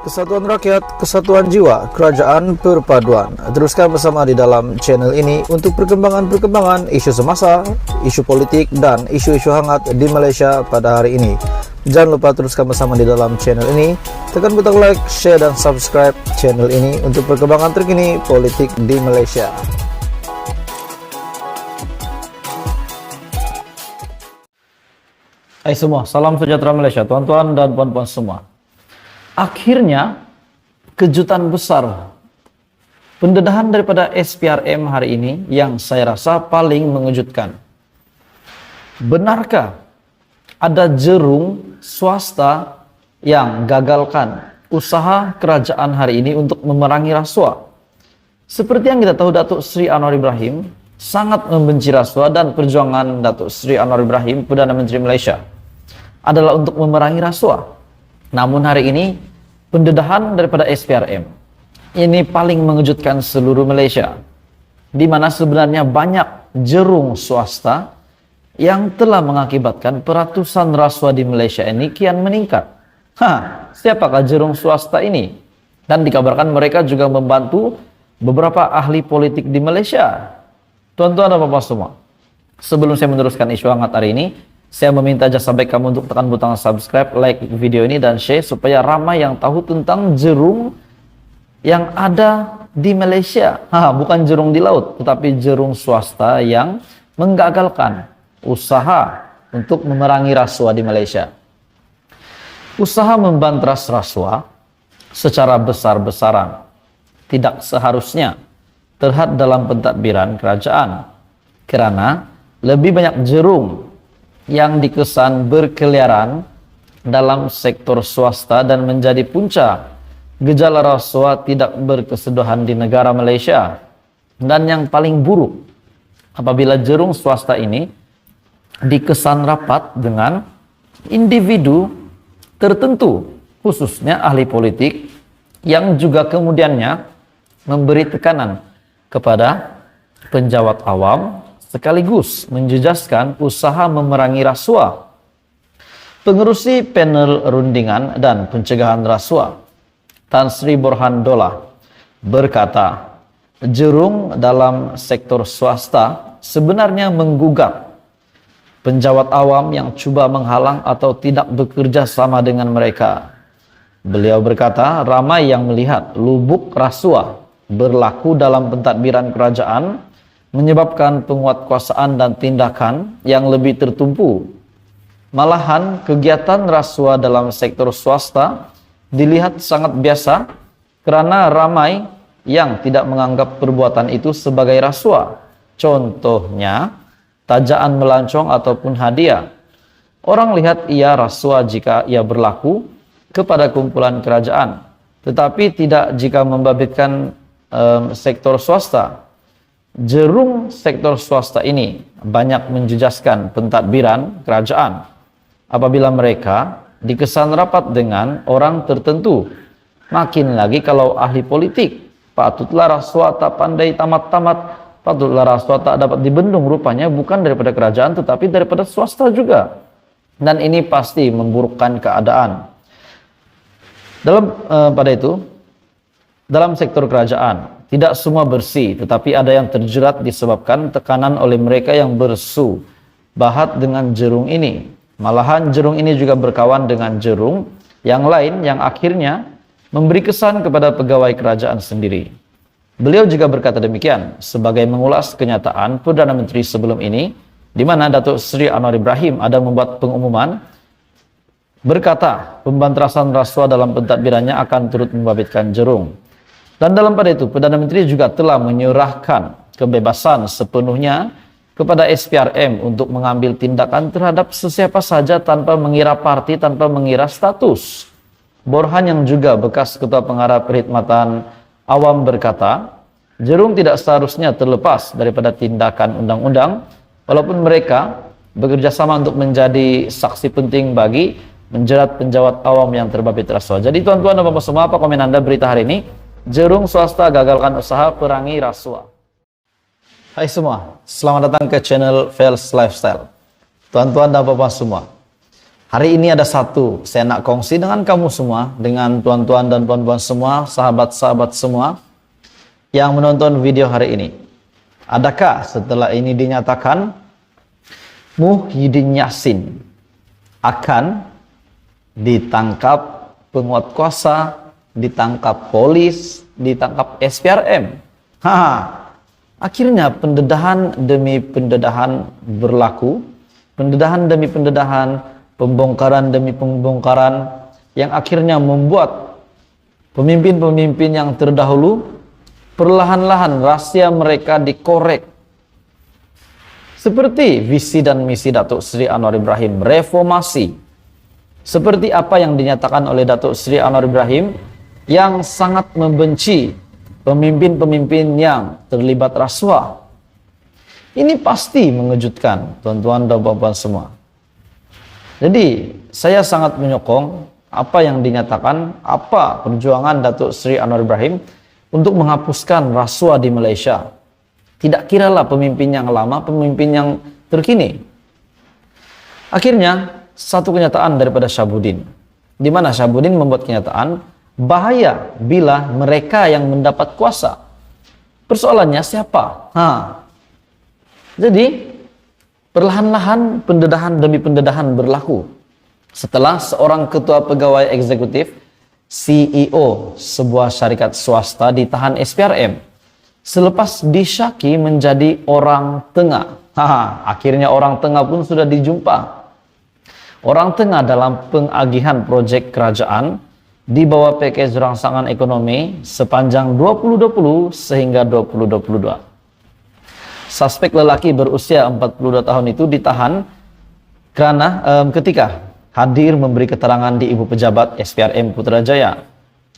Kesatuan rakyat, kesatuan jiwa, kerajaan perpaduan. Teruskan bersama di dalam channel ini untuk perkembangan-perkembangan isu semasa, isu politik, dan isu-isu hangat di Malaysia pada hari ini. Jangan lupa teruskan bersama di dalam channel ini. Tekan butang like, share, dan subscribe channel ini untuk perkembangan terkini politik di Malaysia. Hai semua, salam sejahtera Malaysia, tuan-tuan dan puan-puan semua. Akhirnya, kejutan besar pendedahan daripada SPRM hari ini yang saya rasa paling mengejutkan. Benarkah ada jerung swasta yang gagalkan usaha kerajaan hari ini untuk memerangi rasuah? Seperti yang kita tahu, Datuk Seri Anwar Ibrahim sangat membenci rasuah dan perjuangan Datuk Seri Anwar Ibrahim, Perdana Menteri Malaysia, adalah untuk memerangi rasuah. Namun hari ini, pendedahan daripada SPRM ini paling mengejutkan seluruh Malaysia, di mana sebenarnya banyak jerung swasta yang telah mengakibatkan peratusan rasuah di Malaysia ini kian meningkat. Siapakah jerung swasta ini? Dan dikabarkan mereka juga membantu beberapa ahli politik di Malaysia. Tuan-tuan dan puan-puan semua, sebelum saya meneruskan isu hangat hari ini, saya meminta jasa baik kamu untuk tekan butang subscribe, like video ini, dan share supaya ramai yang tahu tentang jerung yang ada di Malaysia. Bukan jerung di laut, tetapi jerung swasta yang menggagalkan usaha untuk memerangi rasuah di Malaysia. Usaha membantras rasuah secara besar-besaran tidak seharusnya terhad dalam pentadbiran kerajaan, kerana lebih banyak jerung yang dikesan berkeliaran dalam sektor swasta dan menjadi punca gejala rasuah tidak berkesudahan di negara Malaysia. Dan yang paling buruk, apabila jerung swasta ini dikesan rapat dengan individu tertentu, khususnya ahli politik, yang juga kemudiannya memberi tekanan kepada penjawat awam sekaligus menjejaskan usaha memerangi rasuah. Pengerusi panel rundingan dan pencegahan rasuah, Tan Sri Borhan-Dollah, berkata, jerung dalam sektor swasta sebenarnya menggugat penjawat awam yang cuba menghalang atau tidak bekerja sama dengan mereka. Beliau berkata, ramai yang melihat lubuk rasuah berlaku dalam pentadbiran kerajaan menyebabkan penguatkuasaan dan tindakan yang lebih tertumpu. Malahan kegiatan rasuah dalam sektor swasta dilihat sangat biasa kerana ramai yang tidak menganggap perbuatan itu sebagai rasuah. Contohnya, tajaan melancong ataupun hadiah. Orang lihat ia rasuah jika ia berlaku kepada kumpulan kerajaan, tetapi tidak jika membabitkan sektor swasta. Jerung sektor swasta ini banyak menjejaskan pentadbiran kerajaan apabila mereka dikesan rapat dengan orang tertentu. Makin lagi kalau ahli politik, patutlah rasuah tak pandai tamat-tamat, patutlah rasuah tak dapat dibendung, rupanya bukan daripada kerajaan tetapi daripada swasta juga. Dan ini pasti memburukkan keadaan. Dalam sektor kerajaan, tidak semua bersih, tetapi ada yang terjerat disebabkan tekanan oleh mereka yang bersu bahat dengan jerung ini. Malahan jerung ini juga berkawan dengan jerung yang lain yang akhirnya memberi kesan kepada pegawai kerajaan sendiri. Beliau juga berkata demikian sebagai mengulas kenyataan Perdana Menteri sebelum ini, di mana Datuk Seri Anwar Ibrahim ada membuat pengumuman berkata pembantrasan rasuah dalam pentadbirannya akan turut membabitkan jerung. Dan dalam pada itu, Perdana Menteri juga telah menyerahkan kebebasan sepenuhnya kepada SPRM untuk mengambil tindakan terhadap sesiapa saja tanpa mengira parti, tanpa mengira status. Borhan yang juga bekas Ketua Pengarah Perkhidmatan Awam berkata, jerung tidak seharusnya terlepas daripada tindakan undang-undang, walaupun mereka bekerja sama untuk menjadi saksi penting bagi menjerat penjawat awam yang terbabit rasuah. Jadi tuan-tuan dan puan-puan semua, apa komen Anda berita hari ini? Jerung swasta gagalkan usaha perangi rasuah. Hai semua, selamat datang ke channel Fels Lifestyle. Tuan-tuan dan puan-puan semua, Hari ini ada satu, saya nak kongsi dengan kamu semua, dengan tuan-tuan dan puan-puan semua, sahabat-sahabat semua yang menonton video hari ini. Adakah setelah ini dinyatakan Muhyiddin Yassin akan ditangkap penguat kuasa, ditangkap polis, ditangkap SPRM? Akhirnya pendedahan demi pendedahan berlaku, pendedahan demi pendedahan, pembongkaran demi pembongkaran, yang akhirnya membuat pemimpin-pemimpin yang terdahulu perlahan-lahan rahasia mereka dikorek. Seperti visi dan misi Datuk Seri Anwar Ibrahim, reformasi. Seperti apa yang dinyatakan oleh Datuk Seri Anwar Ibrahim yang sangat membenci pemimpin-pemimpin yang terlibat rasuah. Ini pasti mengejutkan tuan-tuan dan puan-puan semua. Jadi saya sangat menyokong apa yang dinyatakan, apa perjuangan Datuk Seri Anwar Ibrahim untuk menghapuskan rasuah di Malaysia. Tidak kiralah pemimpin yang lama, pemimpin yang terkini. Akhirnya satu kenyataan daripada Syabuddin, di mana Syabuddin membuat kenyataan bahaya bila mereka yang mendapat kuasa. Persoalannya siapa? Jadi perlahan-lahan pendedahan demi pendedahan berlaku. Setelah seorang ketua pegawai eksekutif, CEO sebuah syarikat swasta ditahan SPRM selepas disyaki menjadi orang tengah. Akhirnya orang tengah pun sudah dijumpa. Orang tengah dalam pengagihan proyek kerajaan di bawah package rangsangan ekonomi sepanjang 2020 sehingga 2022. Suspek lelaki berusia 42 tahun itu ditahan karena ketika hadir memberi keterangan di Ibu Pejabat SPRM Putrajaya.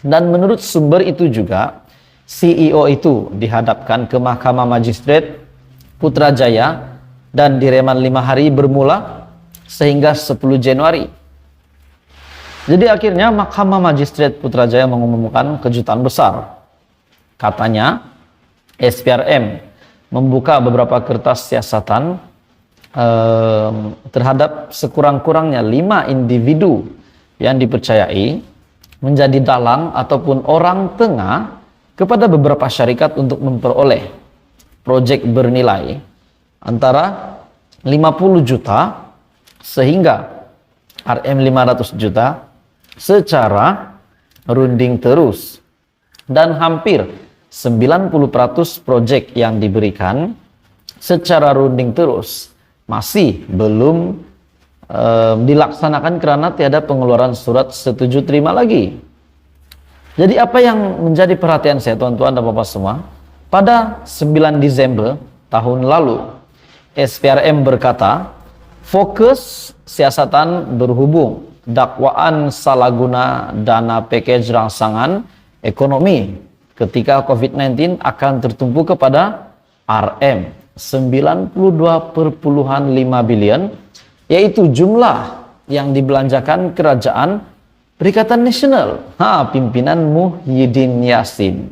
Dan menurut sumber itu juga, CEO itu dihadapkan ke Mahkamah Magistrate Putrajaya dan direman 5 hari bermula sehingga 10 Januari. Jadi akhirnya Mahkamah Magistrate Putrajaya mengumumkan kejutan besar. Katanya SPRM membuka beberapa kertas siasatan terhadap sekurang-kurangnya 5 individu yang dipercayai menjadi dalang ataupun orang tengah kepada beberapa syarikat untuk memperoleh proyek bernilai antara 50 juta sehingga RM 500 juta secara runding terus, dan hampir 90% proyek yang diberikan secara runding terus masih belum dilaksanakan karena tiada pengeluaran surat setuju terima lagi. Jadi apa yang menjadi perhatian saya tuan-tuan dan bapak semua, pada 9 Desember tahun lalu SPRM berkata fokus siasatan berhubung dakwaan salah guna dana package rangsangan ekonomi ketika COVID-19 akan tertumpu kepada RM 92,5 bilion, yaitu jumlah yang dibelanjakan kerajaan Perikatan Nasional, pimpinan Muhyiddin Yassin.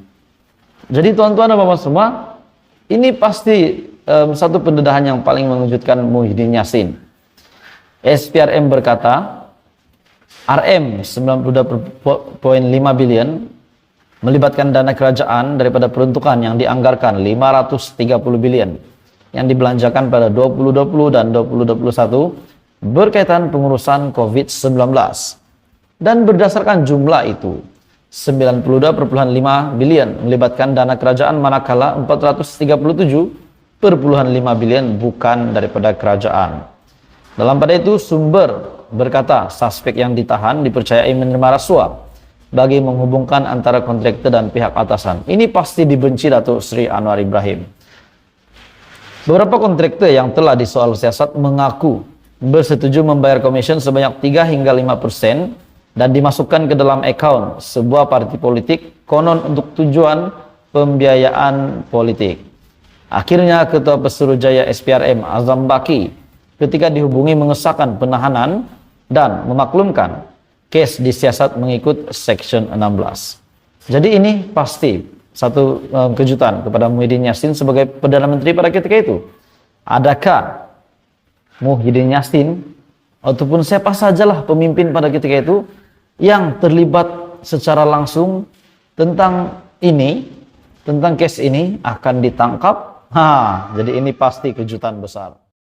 Jadi tuan-tuan dan bapak semua, ini pasti satu pendedahan yang paling mengejutkan Muhyiddin Yassin. SPRM berkata RM 92,5 bilion melibatkan dana kerajaan daripada peruntukan yang dianggarkan 530 bilion yang dibelanjakan pada 2020 dan 2021 berkaitan pengurusan COVID-19. Dan berdasarkan jumlah itu, 92,5 bilion melibatkan dana kerajaan, manakala 437,5 bilion bukan daripada kerajaan. Dalam pada itu, sumber berkata suspek yang ditahan dipercayai menerima rasuah bagi menghubungkan antara kontraktor dan pihak atasan. Ini pasti dibenci Datuk Seri Anwar Ibrahim. Beberapa kontraktor yang telah disoal siasat mengaku bersetuju membayar komisen sebanyak 3 hingga 5% dan dimasukkan ke dalam akaun sebuah parti politik konon untuk tujuan pembiayaan politik. Akhirnya Ketua Pesuruhjaya SPRM Azam Baki ketika dihubungi mengesahkan penahanan dan memaklumkan kes disiasat mengikut Section 16. Jadi ini pasti satu kejutan kepada Muhyiddin Yassin sebagai Perdana Menteri pada ketika itu. Adakah Muhyiddin Yassin ataupun siapa sajalah pemimpin pada ketika itu yang terlibat secara langsung tentang ini, tentang case ini akan ditangkap. Jadi ini pasti kejutan besar.